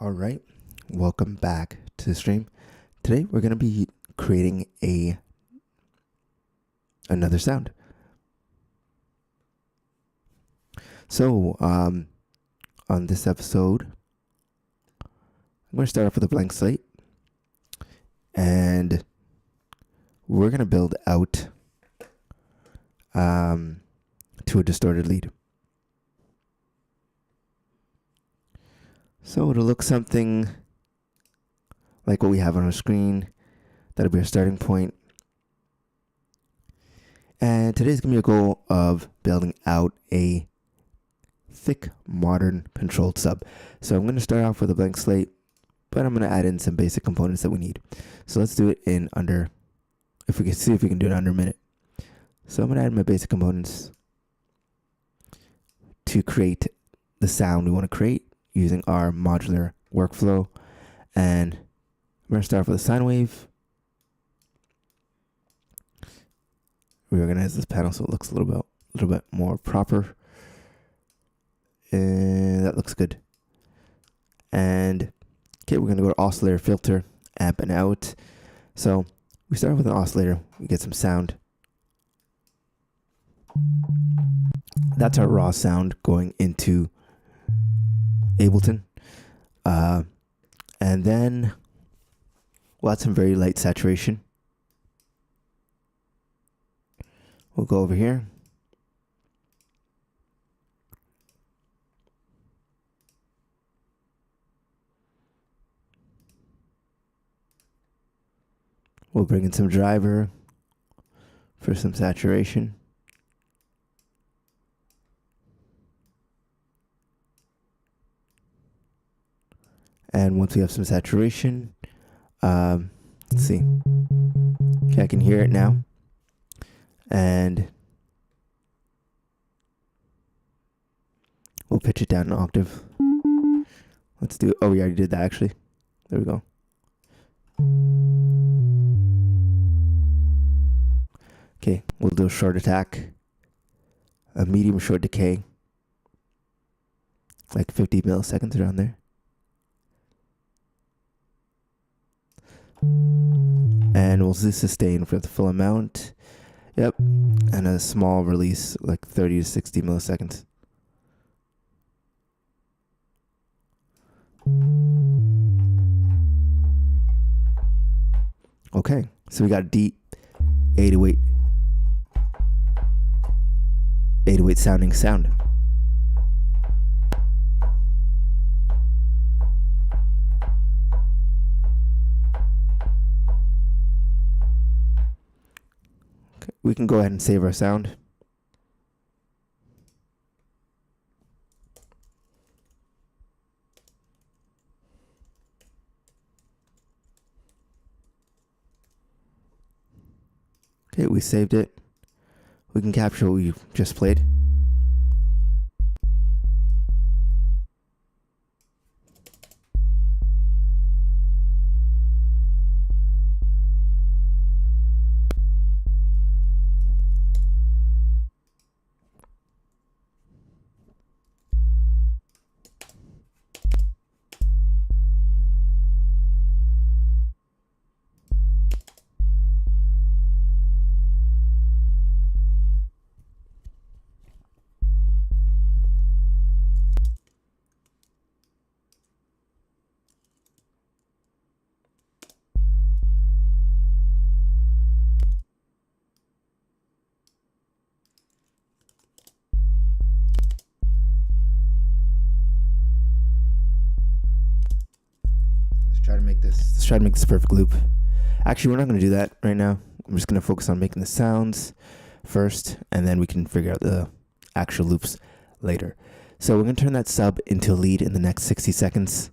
All right, welcome back to the stream. Today we're going to be creating another sound. So on this episode, I'm going to start off with a blank slate, and we're going to build out to a distorted lead. So it'll look something like what we have on our screen. That'll be our starting point. And today's going to be a goal of building out a thick, modern controlled sub. So I'm going to start off with a blank slate, but I'm going to add in some basic components that we need. So let's do it in under, if we can see if we can do it under a minute. So I'm going to add my basic components to create the sound we want to create using our modular workflow. And we're going to start off with a sine wave. Reorganize this panel so it looks a little bit more proper. And that looks good. And okay, we're going to go to oscillator, filter, amp, and out. So we start with an oscillator. We get some sound. That's our raw sound going into Ableton. And then we'll add some very light saturation. We'll go over here. We'll bring in some driver for some saturation. And once we have some saturation, let's see. Okay, I can hear it now. And we'll pitch it down an octave. Let's do it. Oh, we already did that actually. There we go. Okay, we'll do a short attack, a medium short decay, like 50 milliseconds around there. And we'll sustain for the full amount. Yep. And a small release, like 30 to 60 milliseconds. Okay. So we got a deep 808 sounding sound. We can go ahead and save our sound. Okay, we saved it. We can capture what we just played. Let's try to make this a perfect loop. Actually, we're not going to do that right now. I'm just going to focus on making the sounds first, and then we can figure out the actual loops later. So we're going to turn that sub into a lead in the next 60 seconds.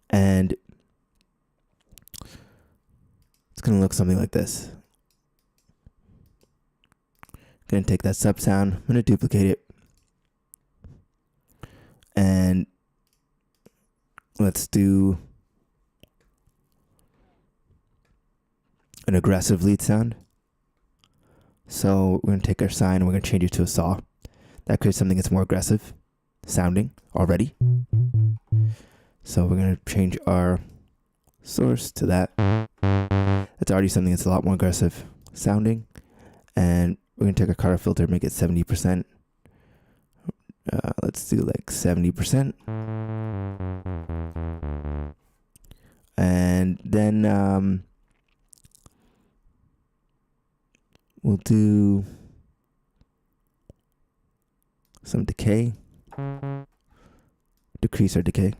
And it's going to look something like this. Going to take that sub sound. I'm going to duplicate it. And let's do an aggressive lead sound. So we're going to take our sine and we're going to change it to a saw. That creates something that's more aggressive. sounding already. So we're going to change our source to that. That's already something that's a lot more aggressive sounding. And we're going to take our color filter, make it 70%. Let's do like 70%. And then we'll do some decay. Decrease our decay.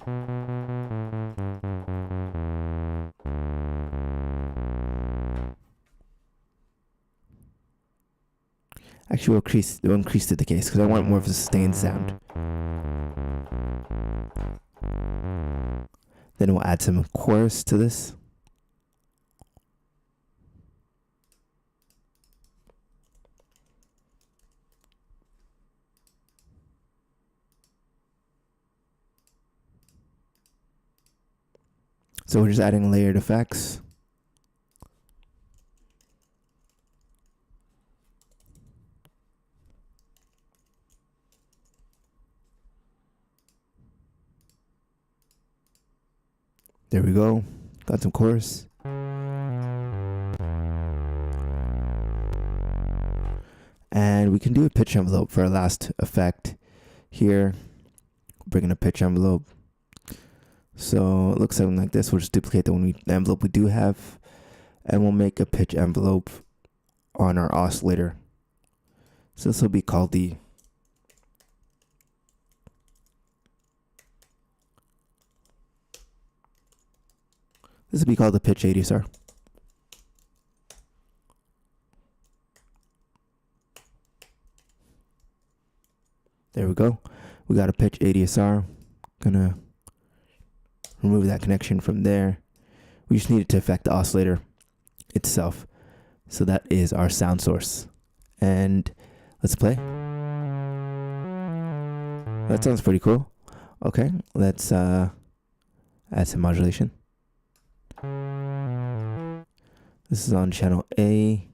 Actually, we'll increase the decay because I want more of a sustained sound. Then we'll add some chorus to this. So we're just adding layered effects. There we go. Got some chorus. And we can do a pitch envelope for our last effect here. Bring in a pitch envelope. So it looks something like this. We'll just duplicate the envelope we do have. And we'll make a pitch envelope on our oscillator. So this will be called the pitch ADSR. There we go. We got a pitch ADSR. Gonna remove that connection from there. We just need it to affect the oscillator itself. So that is our sound source. And let's play. That sounds pretty cool. Okay, let's add some modulation. This is on channel A.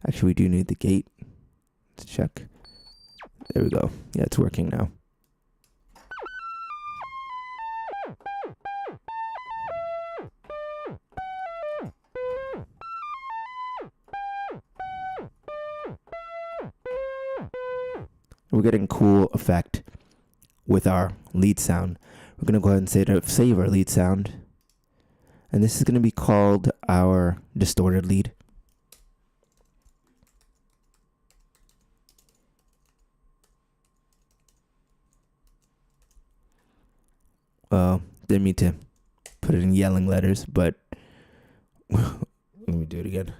Actually, we do need the gate to check. There we go. Yeah, it's working now. We're getting cool effect with our lead sound. We're going to go ahead and save our lead sound. And this is going to be called our distorted lead. Didn't mean to put it in yelling letters, but let me do it again.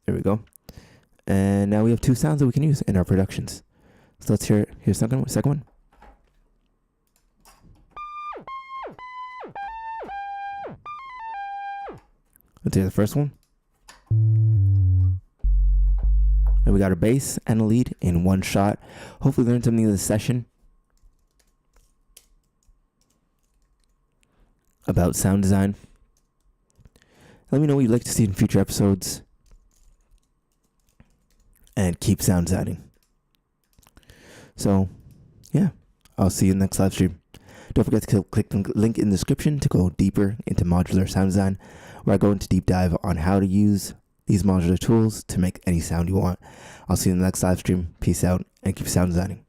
There we go. And now we have two sounds that we can use in our productions. So let's hear the second one. Let's hear the first one. And we got a bass and a lead in one shot. Hopefully learn something in this session about sound design. Let me know what you'd like to see in future episodes. And keep sound designing. So, yeah, I'll see you in the next live stream. Don't forget to click the link in the description to go deeper into modular sound design, where I go into deep dive on how to use these modular tools to make any sound you want. I'll see you in the next live stream. Peace out and keep sound designing.